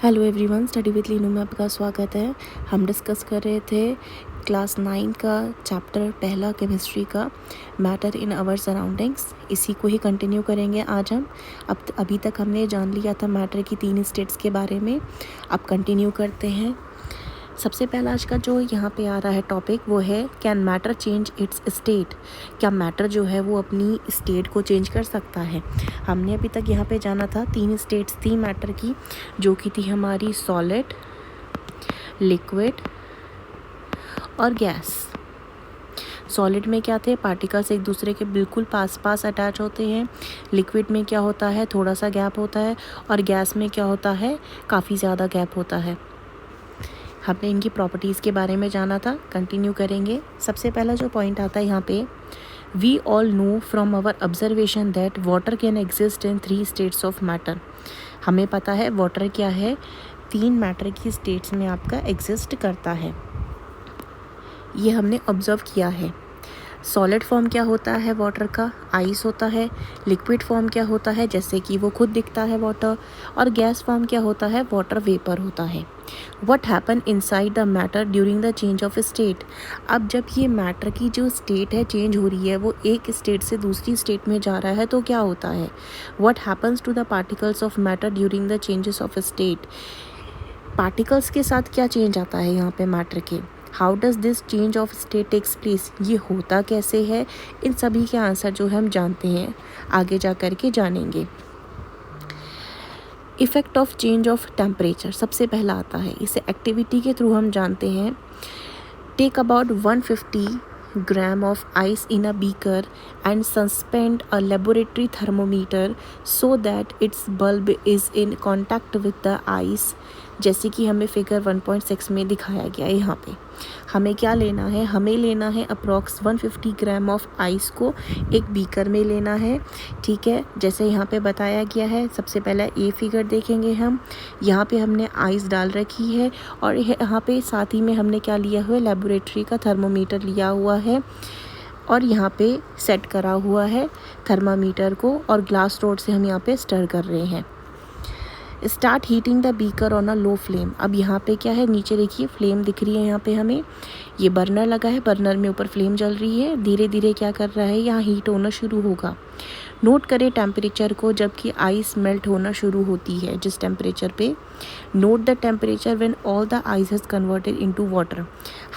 Hello everyone, study with Leenu में आपका स्वागत है। हम डिस्कस कर रहे थे क्लास 9 का चैप्टर पहला केमिस्ट्री का मैटर इन आवर सराउंडिंग्स। इसी को ही कंटिन्यू करेंगे आज हम। अभी तक हमने जान लिया था मैटर की 3 स्टेट्स के बारे में। अब कंटिन्यू करते हैं। सबसे पहला आज का जो यहाँ पे आ रहा है टॉपिक वो है can matter change it's state. क्या मैटर जो है वो अपनी स्टेट को चेंज कर सकता है। हमने अभी तक यहाँ पे जाना था 3 स्टेट्स थी मैटर की, जो कि थी हमारी सॉलिड, लिक्विड और गैस। सॉलिड में क्या थे, पार्टिकल्स एक दूसरे के बिल्कुल पास पास अटैच होते हैं। लिक्विड में क्या होता है, थोड़ा सा गैप होता है। और गैस में क्या होता है, काफ़ी ज़्यादा गैप होता है। हमने इनकी प्रॉपर्टीज़ के बारे में जाना था। कंटिन्यू करेंगे। सबसे पहला जो पॉइंट आता है यहाँ पे, we all know from our observation that water can exist in 3 states of matter. हमें पता है वाटर क्या है, 3 मैटर की स्टेट्स में आपका एग्जिस्ट करता है। ये हमने ऑब्जर्व किया है। सॉलिड फॉर्म क्या होता है वाटर का, आइस होता है। लिक्विड फॉर्म क्या होता है, जैसे कि वो खुद दिखता है वाटर। और गैस फॉर्म क्या होता है, वाटर वेपर होता है। What happen inside the matter during the change of state. अब जब ये मैटर की जो स्टेट है चेंज हो रही है, वो एक स्टेट से दूसरी स्टेट में जा रहा है, तो क्या होता है। What happens to the particles of matter during the changes of state. Particles के साथ क्या चेंज आता है यहाँ पे मैटर के। How does this change of state takes place, ये होता कैसे है। इन सभी के आंसर जो हम जानते हैं, आगे जा कर के जानेंगे। Effect of change of temperature सबसे पहला आता है। इसे एक्टिविटी के थ्रू हम जानते हैं। Take about 150 gram of ice in a beaker and suspend a laboratory thermometer so that its bulb is in contact with the ice. जैसे कि हमें फिगर 1.6 में दिखाया गया है। यहाँ पे हमें क्या लेना है, हमें लेना है अप्रॉक्स 150 ग्राम ऑफ आइस को एक बीकर में लेना है। ठीक है, जैसे यहाँ पे बताया गया है। सबसे पहला ये फिगर देखेंगे हम। यहाँ पे हमने आइस डाल रखी है और यहाँ पे साथ ही में हमने क्या लिया हुआ है, लेबोरेटरी का थर्मोमीटर लिया हुआ है और यहाँ पे सेट करा हुआ है थर्मामीटर को, और ग्लास रोड से हम यहाँ पे स्टर कर रहे हैं। Start heating the beaker on a low flame. अब यहाँ पे क्या है, नीचे देखिए फ्लेम दिख रही है यहाँ पे हमें। ये बर्नर लगा है, बर्नर में ऊपर फ्लेम जल रही है। धीरे धीरे क्या कर रहा है, यहाँ हीट होना शुरू होगा। नोट करें टेम्परेचर को जबकि आइस मेल्ट होना शुरू होती है, जिस टेम्परेचर पे। Note the temperature when all the ice has converted into water.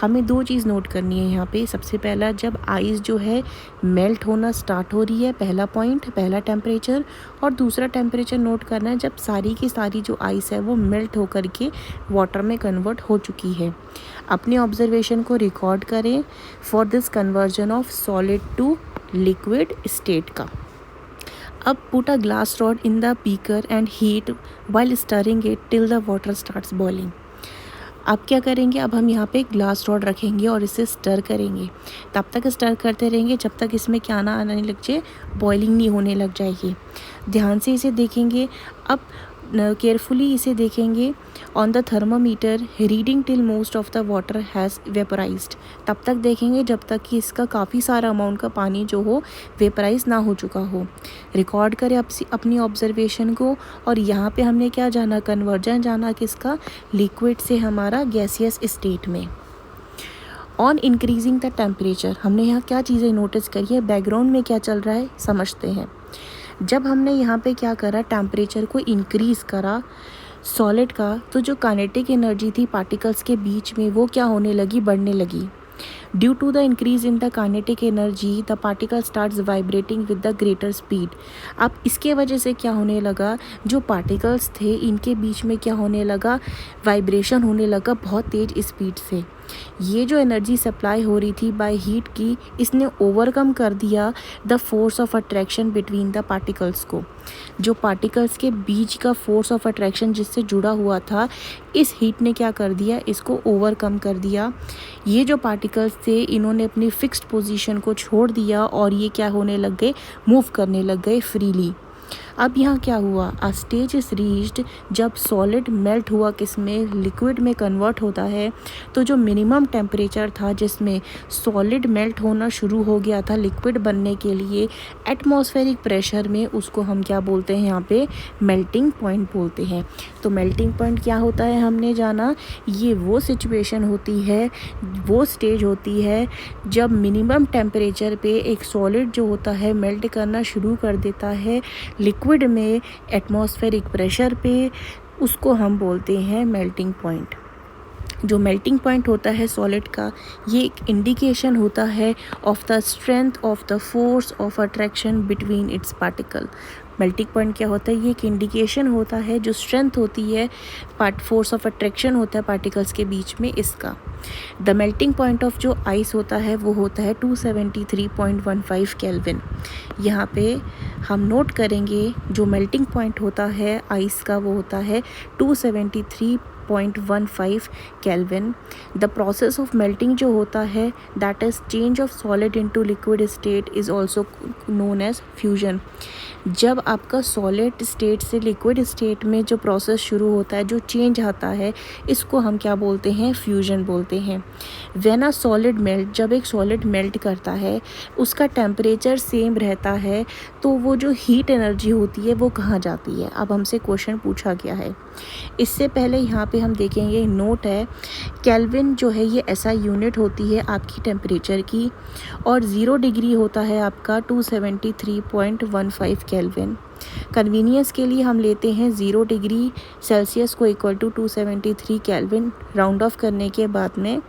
हमें 2 चीज़ नोट करनी है यहाँ पे। सबसे पहला, जब आइस जो है मेल्ट होना स्टार्ट हो रही है, पहला पॉइंट, पहला टेम्परेचर। और दूसरा टेम्परेचर नोट करना है जब सारी की सारी जो आइस है वो मेल्ट होकर के वाटर में कन्वर्ट हो चुकी है। अपने ऑब्जर्वेशन को रिकॉर्ड करें for this conversion of solid to liquid state का। अब put a glass rod in the beaker and heat while stirring it till the water starts boiling. अब क्या करेंगे, अब हम यहाँ पे ग्लास रॉड रखेंगे और इसे स्टर करेंगे। तब तक स्टर करते रहेंगे जब तक इसमें क्या ना आने लग जाए, बॉइलिंग नहीं होने लग जाएगी। ध्यान से इसे देखेंगे। अब केयरफुली इसे देखेंगे। On the thermometer reading till most of the water has vaporized. तब तक देखेंगे जब तक कि इसका काफ़ी सारा अमाउंट का पानी जो हो वेपराइज ना हो चुका हो। रिकॉर्ड करें अपनी ऑब्जर्वेशन को। और यहाँ पे हमने क्या जाना, कन्वर्जन जाना किसका, लिक्विड से हमारा गैसियस स्टेट में। ऑन इंक्रीजिंग द टेम्परेचर, हमने यहाँ क्या चीज़ें नोटिस करी है, बैकग्राउंड में क्या चल रहा है समझते हैं। जब हमने यहाँ पे क्या करा, टेम्परेचर को इंक्रीज़ करा सॉलिड का, तो जो काइनेटिक एनर्जी थी पार्टिकल्स के बीच में वो क्या होने लगी, बढ़ने लगी। Due to the increase in the kinetic energy the particle starts vibrating with the greater speed. अब इसके वजह से क्या होने लगा, जो पार्टिकल्स थे इनके बीच में क्या होने लगा, वाइब्रेशन होने लगा बहुत तेज़ स्पीड से। ये जो एनर्जी सप्लाई हो रही थी बाय हीट की, इसने ओवरकम कर दिया the force of attraction between the particles को। जो पार्टिकल्स के बीच का फोर्स ऑफ अट्रैक्शन जिससे जुड़ा हुआ था, इस हीट ने क्या कर दिया, इसको ओवरकम कर दिया। ये जो पार्टिकल्स थे इन्होंने अपनी फिक्स्ड पोजीशन को छोड़ दिया और ये क्या होने लग गए, मूव करने लग गए फ्रीली। अब यहाँ क्या हुआ, अ स्टेज इज रीच्ड, जब सॉलिड मेल्ट हुआ किस में, लिक्विड में कन्वर्ट होता है, तो जो मिनिमम टेम्परेचर था जिसमें सॉलिड मेल्ट होना शुरू हो गया था लिक्विड बनने के लिए एटमॉस्फेरिक प्रेशर में, उसको हम क्या बोलते हैं यहाँ पे, मेल्टिंग पॉइंट बोलते हैं। तो मेल्टिंग पॉइंट क्या होता है हमने जाना, ये वो सिचुएशन होती है, वो स्टेज होती है जब मिनिमम टेम्परेचर पे एक सॉलिड जो होता है मेल्ट करना शुरू कर देता है लिक्विड में एटमॉस्फेरिक प्रेशर पे, उसको हम बोलते हैं मेल्टिंग पॉइंट। जो मेल्टिंग पॉइंट होता है सॉलिड का, ये एक इंडिकेशन होता है of the strength of the force of attraction between its particle. Melting point क्या होता है, ये एक इंडिकेशन होता है, जो स्ट्रेंथ होती है, फोर्स ऑफ अट्रैक्शन होता है पार्टिकल्स के बीच में, इसका। द मेल्टिंग पॉइंट ऑफ जो आइस होता है वो होता है 273.15 केल्विन। यहाँ पे हम नोट करेंगे जो मेल्टिंग पॉइंट होता है आइस का वो होता है 273.15 kelvin. The process of melting जो होता है that is change of solid into liquid state is also known as fusion. जब आपका सॉलिड स्टेट से लिक्विड स्टेट में जो प्रोसेस शुरू होता है, जो चेंज आता है, इसको हम क्या बोलते हैं, फ्यूजन बोलते हैं। व्हेन अ सॉलिड मेल्ट, जब एक सॉलिड मेल्ट करता है उसका टेम्परेचर सेम रहता है, तो वो जो हीट एनर्जी होती है वो कहाँ जाती है। अब हमसे क्वेश्चन पूछा गया है, इससे पहले यहाँ पे हम देखेंगे नोट है, केल्विन जो है ये ऐसा यूनिट होती है आपकी टेम्परेचर की, और 0 डिग्री होता है आपका 273.15 केल्विन। कन्वीनियंस के लिए हम लेते हैं 0 डिग्री सेल्सियस को equal to 273 kelvin, round off करने के बाद में।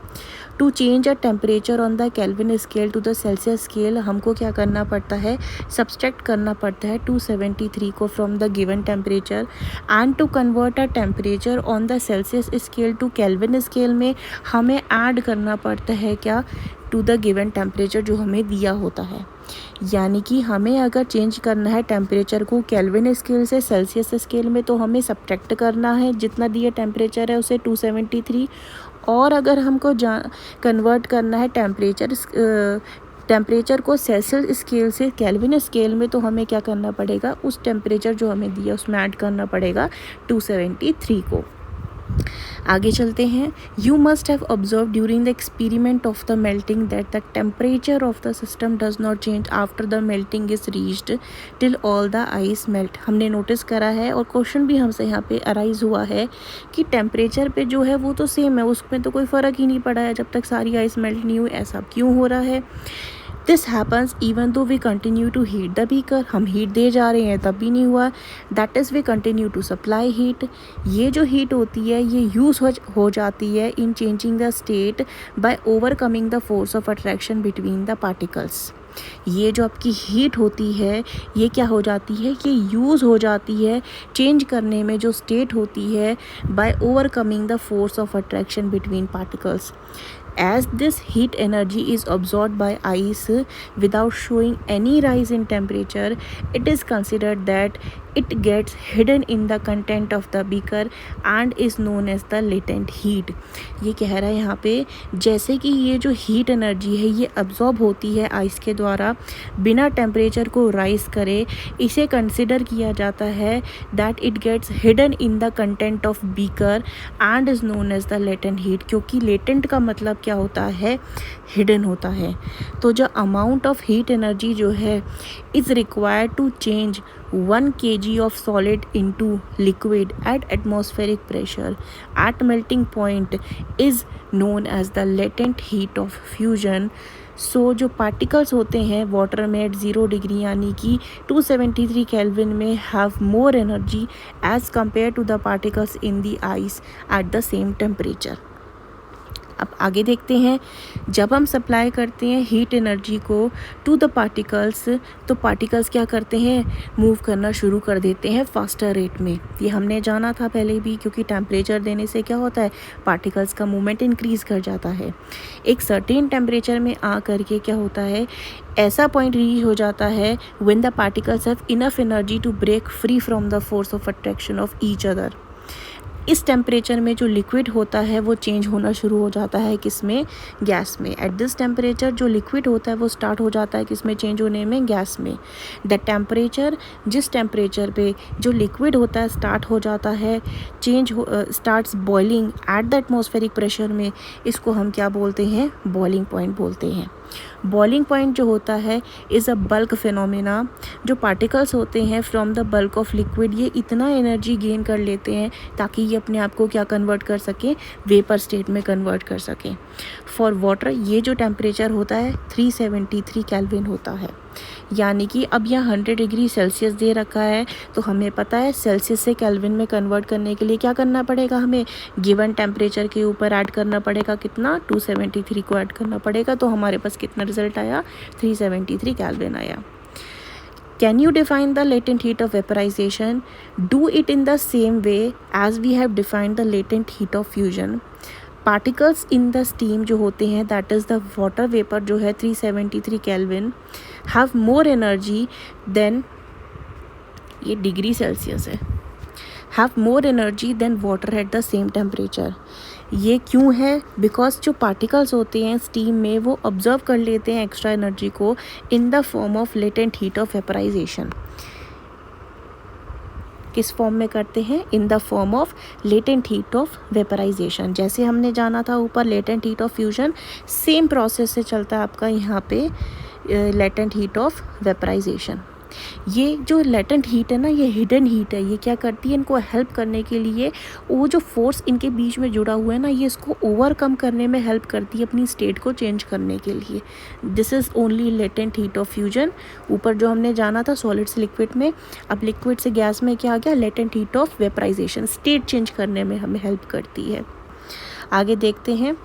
To change a temperature on the kelvin scale to the Celsius scale, हमको क्या करना पड़ता है, सब्सट्रैक्ट करना पड़ता है 273 को from the given temperature, and to convert a temperature on the Celsius scale to kelvin scale में हमें ऐड करना पड़ता है क्या, टू द गिवन टेम्परेचर जो हमें दिया होता है। यानी कि हमें अगर चेंज करना है टेम्परेचर को केल्विन स्केल से सेल्सियस स्केल में, तो हमें सब्ट्रैक्ट करना है जितना दिया टेम्परेचर है उसे 273, और अगर हमको कन्वर्ट करना है टेम्परेचर को सेल्सियस स्केल से केल्विन स्केल में, तो हमें क्या करना पड़ेगा, उस टेम्परेचर जो हमें दिया उसमें ऐड करना पड़ेगा 273 को। आगे चलते हैं। You must have observe during the experiment of the melting that the temperature of the system does not change after the melting is reached till all the ice melt. हमने नोटिस करा है और क्वेश्चन भी हमसे यहाँ पे arise हुआ है कि टेम्परेचर पे जो है वो तो सेम है, उसमें तो कोई फ़र्क ही नहीं पड़ा है जब तक सारी आइस मेल्ट नहीं हुई, ऐसा क्यों हो रहा है। This happens even though we continue to heat the beaker, हम हीट दे जा रहे हैं तब भी नहीं हुआ। That is we continue to supply heat, ये जो हीट होती है ये यूज़ हो जाती है इन changing the state by overcoming the force of attraction between the particles. ये जो आपकी हीट होती है ये क्या हो जाती है, ये यूज़ हो जाती है चेंज करने में जो स्टेट होती है by overcoming the force of attraction between particles. As this heat energy is absorbed by ice without showing any rise in temperature, it is considered that it gets hidden in the content of the beaker and is known as the latent heat। ये कह रहा है यहाँ पे जैसे कि ये जो हीट एनर्जी है ये अब्जॉर्ब होती है आइस के द्वारा बिना टेम्परेचर को राइज करे, इसे कंसिडर किया जाता है that it gets hidden in the content of beaker and is known as the latent heat. क्योंकि लेटेंट का मतलब क्या होता है, हिडन होता है। तो जो अमाउंट ऑफ हीट एनर्जी जो है is required to change 1 kg of solid into liquid at atmospheric pressure at melting point is known as the latent heat of fusion। सो जो पार्टिकल्स होते हैं वाटर में एट 0 डिग्री यानी कि 273 kelvin में have more energy as compare to the particles in the ice at the same temperature. अब आगे देखते हैं, जब हम सप्लाई करते हैं हीट एनर्जी को टू द पार्टिकल्स, तो पार्टिकल्स क्या करते हैं, मूव करना शुरू कर देते हैं फास्टर रेट में। ये हमने जाना था पहले भी, क्योंकि टेम्परेचर देने से क्या होता है, पार्टिकल्स का मूवमेंट इंक्रीज़ कर जाता है। एक सर्टेन टेम्परेचर में आ करके क्या होता है, ऐसा पॉइंट रीच हो जाता है when the particles have enough energy to break free from the force of attraction of each other. इस टेम्परेचर में जो लिक्विड होता है वो चेंज होना शुरू हो जाता है किस में, गैस में। एट दिस टेम्परेचर जो लिक्विड होता है वो स्टार्ट हो जाता है किस में, चेंज होने में, गैस में। द टेम्परेचर, जिस टेम्परेचर पे जो लिक्विड होता है स्टार्ट हो जाता है चेंज हो, starts boiling at the atmospheric pressure में, इसको हम क्या बोलते हैं, बॉइलिंग पॉइंट बोलते हैं। बॉइलिंग पॉइंट जो होता है इज़ अ बल्क फिनोमेना। जो पार्टिकल्स होते हैं from the bulk of liquid, ये इतना एनर्जी गेन कर लेते हैं ताकि ये अपने आप को क्या कन्वर्ट कर सकें, वेपर स्टेट में कन्वर्ट कर सकें। फॉर वाटर ये जो टेम्परेचर होता है 373 केल्विन होता है। यानी कि अब यहाँ 100 डिग्री सेल्सियस दे रखा है, तो हमें पता है सेल्सियस से केल्विन में कन्वर्ट करने के लिए क्या करना पड़ेगा, हमें गिवन टेम्परेचर के ऊपर ऐड करना पड़ेगा कितना, 273 को ऐड करना पड़ेगा। तो हमारे पास कितना रिजल्ट आया, 373 केल्विन आया। Can you define the latent heat of vaporization? Do it in the same way as we have defined the latent heat of fusion. Particles in the steam जो होते हैं, that is the water vapor जो है 373 Kelvin, have more energy than, ये degree Celsius है, have more energy than water at the same temperature. ये क्यों है, बिकॉज जो पार्टिकल्स होते हैं स्टीम में वो ऑब्जर्व कर लेते हैं एक्स्ट्रा एनर्जी को in the form of latent heat of vaporization. किस फॉर्म में करते हैं, in the form of latent heat of vaporization. जैसे हमने जाना था ऊपर latent heat of fusion, same process से चलता है आपका यहाँ पे लेटेंट हीट ऑफ वेपराइजेशन। ये जो लेटेंट हीट है ना, ये हिडन हीट है। ये क्या करती है, इनको हेल्प करने के लिए वो जो फोर्स इनके बीच में जुड़ा हुआ है ना, ये इसको ओवरकम करने में हेल्प करती है, अपनी स्टेट को चेंज करने के लिए। This is only latent heat of fusion. ऊपर जो हमने जाना था सॉलिड से लिक्विड में, अब लिक्विड से गैस में क्या आ गया, latent heat of vaporization, state change करने में हमें हेल्प करती है। आगे देखते हैं,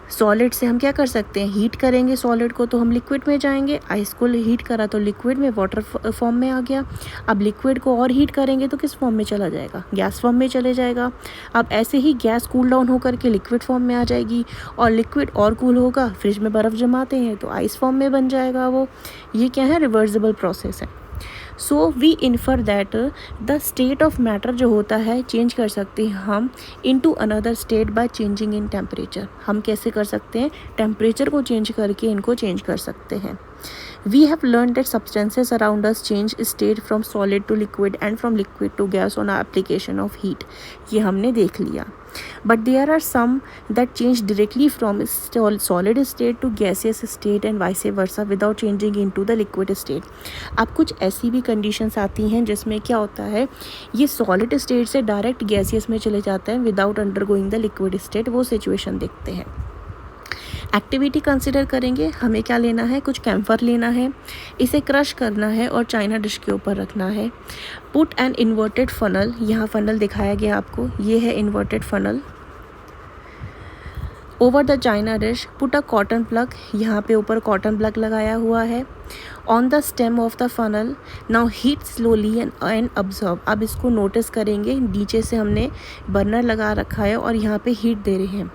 सॉलिड से हम क्या कर सकते हैं, हीट करेंगे सॉलिड को तो हम लिक्विड में जाएंगे। आइस को हीट करा तो लिक्विड में, वाटर फॉर्म में आ गया। अब लिक्विड को और हीट करेंगे तो किस फॉर्म में चला जाएगा, गैस फॉर्म में चले जाएगा। अब ऐसे ही गैस कूल डाउन होकर के लिक्विड फॉर्म में आ जाएगी, और लिक्विड और कूल होगा, फ्रिज में बर्फ़ जमाते हैं तो आइस फॉर्म में बन जाएगा वो। ये क्या है, रिवर्सिबल प्रोसेस है। So we infer that the state of matter जो होता है चेंज कर सकते हैं हम into another state by changing in temperature. हम कैसे कर सकते हैं, टेम्परेचर को चेंज करके इनको चेंज कर सकते हैं। We have learned that substances around us change state from solid to liquid and from liquid to gas on application of heat. ये हमने देख लिया। But there are some that change directly from solid state to gaseous state and vice versa without changing into the liquid state. अब कुछ ऐसी भी conditions आती हैं जिसमें क्या होता है, ये solid state से direct gaseous में चले जाते हैं without undergoing the liquid state। वो situation देखते हैं। एक्टिविटी कंसिडर करेंगे, हमें क्या लेना है, कुछ कैम्फर लेना है, इसे क्रश करना है और चाइना डिश के ऊपर रखना है। पुट एन इन्वर्टेड फनल, यहाँ फनल दिखाया गया आपको, ये है inverted funnel. Over the China dish put a cotton plug, यहाँ पे ऊपर कॉटन प्लग लगाया हुआ है। On the stem of the funnel now heat slowly and observe. अब इसको नोटिस करेंगे, नीचे से हमने बर्नर लगा रखा है और यहाँ पे हीट दे रहे हैं।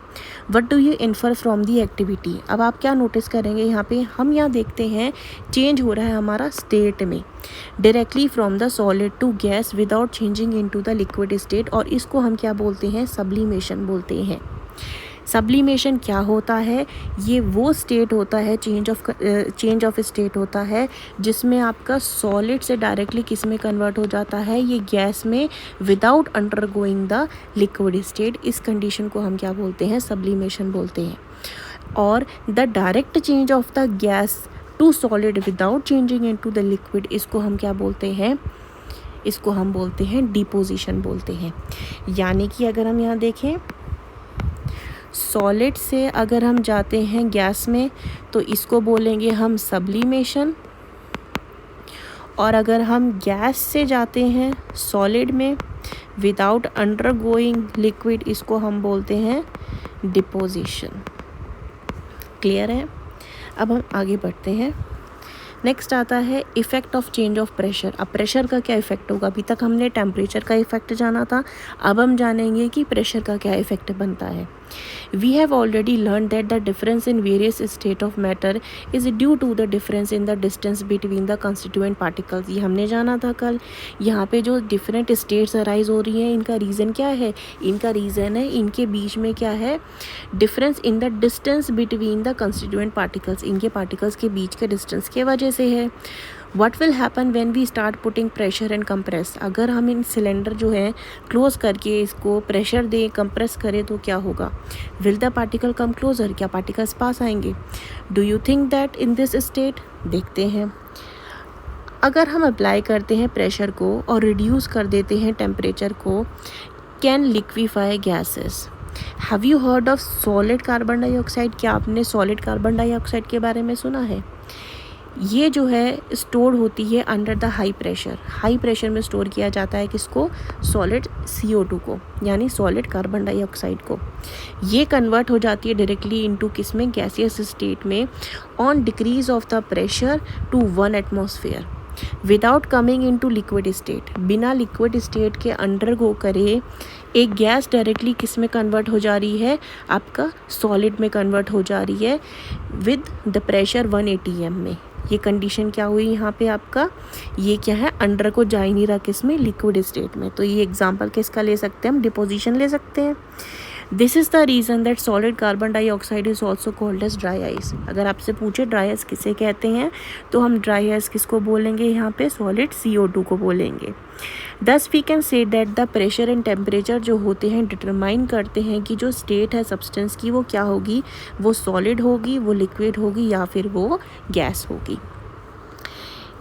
What do you infer from the activity, अब आप क्या नोटिस करेंगे, यहाँ पे हम यहाँ देखते हैं चेंज हो रहा है हमारा स्टेट में directly from the solid to gas without changing into the liquid state, और इसको हम क्या बोलते हैं, सब्लिमेशन बोलते हैं। सब्लिमेशन क्या होता है, ये वो स्टेट होता है, चेंज ऑफ स्टेट होता है जिसमें आपका सॉलिड से डायरेक्टली किस में कन्वर्ट हो जाता है, ये गैस में without undergoing the liquid state. इस कंडीशन को हम क्या बोलते हैं, सब्लिमेशन बोलते हैं। और the direct change of the gas to solid without changing into the liquid, इसको हम क्या बोलते हैं, इसको हम बोलते हैं डिपोजिशन बोलते हैं। यानी कि अगर हम यहाँ देखें, सॉलिड से अगर हम जाते हैं गैस में तो इसको बोलेंगे हम सब्लिमेशन, और अगर हम गैस से जाते हैं सॉलिड में विदाउट अंडरगोइंग लिक्विड, इसको हम बोलते हैं डिपोजिशन। क्लियर है। अब हम आगे बढ़ते हैं। नेक्स्ट आता है effect of change of pressure. अब प्रेशर का क्या इफ़ेक्ट होगा, अभी तक हमने टेम्परेचर का इफ़ेक्ट जाना था, अब हम जानेंगे कि प्रेशर का क्या इफ़ेक्ट बनता है। We have already learned that the difference in various state of matter is due to the difference in the distance between the constituent particles. ये हमने जाना था कल. यहाँ पे जो different states arise हो रही हैं, इनका reason क्या है? इनका reason है इनके बीच में क्या है? Difference in the distance between the constituent particles. इनके particles के बीच के distance के वजह से है. What will happen when we start putting pressure and compress? अगर हम इन सिलेंडर जो है क्लोज करके इसको प्रेशर दें, कंप्रेस करें तो क्या होगा? Will the particle come closer? क्या पार्टिकल्स पास आएंगे? Do you think that in this state? देखते हैं. अगर हम अप्लाई करते हैं प्रेशर को और रिड्यूस कर देते हैं टेम्परेचर को, can liquefy gases. Have you heard of solid carbon dioxide? क्या आपने सॉलिड कार्बन डाइऑक्साइड के बारे में सुना है? ये जो है स्टोर होती है under the high pressure. High pressure में स्टोर किया जाता है किसको? सॉलिड CO2 को, यानी सॉलिड कार्बन डाइऑक्साइड को. ये कन्वर्ट हो जाती है डायरेक्टली इनटू किस में? गैसियस स्टेट में on decrease of the pressure to 1 atmosphere without coming into liquid state. बिना लिक्विड स्टेट के अंडर गो करे एक गैस डायरेक्टली किस में कन्वर्ट हो जा रही है? आपका सॉलिड में कन्वर्ट हो जा रही है विद द प्रेशर 1 ATM में. ये कंडीशन क्या हुई यहाँ पे आपका? ये क्या है? अंडर को जा ही नहीं रहा किस में? लिक्विड स्टेट में. तो ये एग्जांपल किसका ले सकते हैं हम? डिपोजिशन ले सकते हैं. This is the reason that solid carbon dioxide is also called as dry ice. अगर आपसे पूछे ड्राई आइस किसे कहते हैं, तो हम ड्राई आइस किसको बोलेंगे? यहाँ पे सॉलिड CO2 को बोलेंगे. Thus we can say that the pressure and temperature जो होते हैं डिटरमाइन करते हैं कि जो स्टेट है सब्सटेंस की वो क्या होगी? वो सॉलिड होगी, वो लिक्विड होगी, या फिर वो गैस होगी.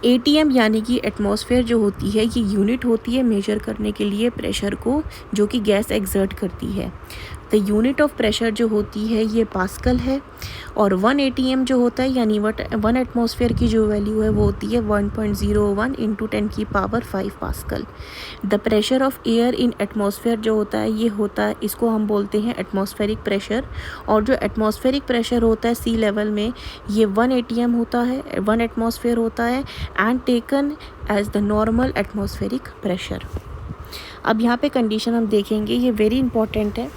ATM यानी कि एटमॉस्फेयर जो होती है ये यूनिट होती है मेजर करने के लिए प्रेशर को जो कि गैस एक्सर्ट करती है. द यूनिट ऑफ प्रेशर जो होती है ये पास्कल है, और 1 ATM जो होता है यानी 1 एटमॉस्फेयर की जो वैल्यू है वो होती है 1.01 into 10⁵ pascal. The pressure of air in atmosphere जो होता है ये होता है, इसको हम बोलते हैं एटमॉस्फेरिक प्रेशर. और जो एटमॉस्फेरिक प्रेशर होता है सी लेवल में ये 1 ATM होता है, 1 एटमॉस्फेयर होता है and taken as the normal atmospheric pressure. अब यहाँ पे कंडीशन हम देखेंगे, ये वेरी इंपॉर्टेंट है.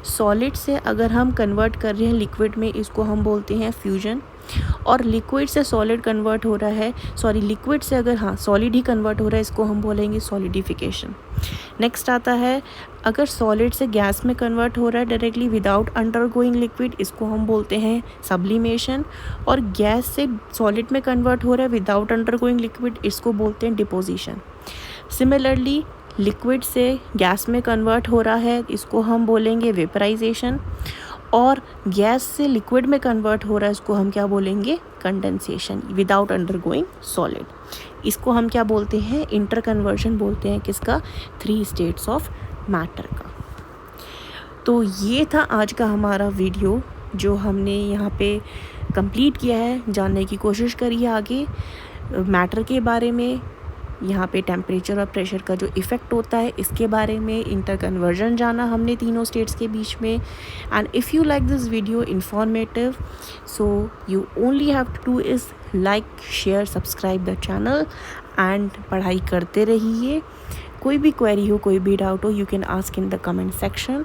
सॉलिड से अगर हम कन्वर्ट कर रहे हैं लिक्विड में, इसको हम बोलते हैं फ्यूजन. और लिक्विड से सॉलिड कन्वर्ट हो रहा है, लिक्विड से अगर सॉलिड ही कन्वर्ट हो रहा है, इसको हम बोलेंगे सॉलिडिफिकेशन. नेक्स्ट आता है, अगर सॉलिड से गैस में कन्वर्ट हो रहा है डायरेक्टली विदाउट अंडरगोइंग लिक्विड, इसको हम बोलते हैं सब्लिमेशन. और गैस से सॉलिड में कन्वर्ट हो रहा है विदाउट अंडरगोइंग लिक्विड, इसको बोलते हैं डिपोजिशन. सिमिलरली लिक्विड से गैस में कन्वर्ट हो रहा है, इसको हम बोलेंगे वेपराइजेशन. और गैस से लिक्विड में कन्वर्ट हो रहा है, इसको हम क्या बोलेंगे? Condensation without undergoing solid. इसको हम क्या बोलते हैं? इंटर कन्वर्जन बोलते हैं. किसका? 3 स्टेट्स ऑफ मैटर का. तो ये था आज का हमारा वीडियो जो हमने यहाँ पे कंप्लीट किया है. जानने की कोशिश करिए आगे मैटर के बारे में, यहाँ पे टेम्परेचर और प्रेशर का जो इफ़ेक्ट होता है इसके बारे में. इंटर कन्वर्जन जाना हमने तीनों स्टेट्स के बीच में. And if you like this video informative, so you only have to do is like, share, subscribe the channel and पढ़ाई करते रहिए. कोई भी क्वेरी हो, कोई भी डाउट हो, you can ask in the comment section.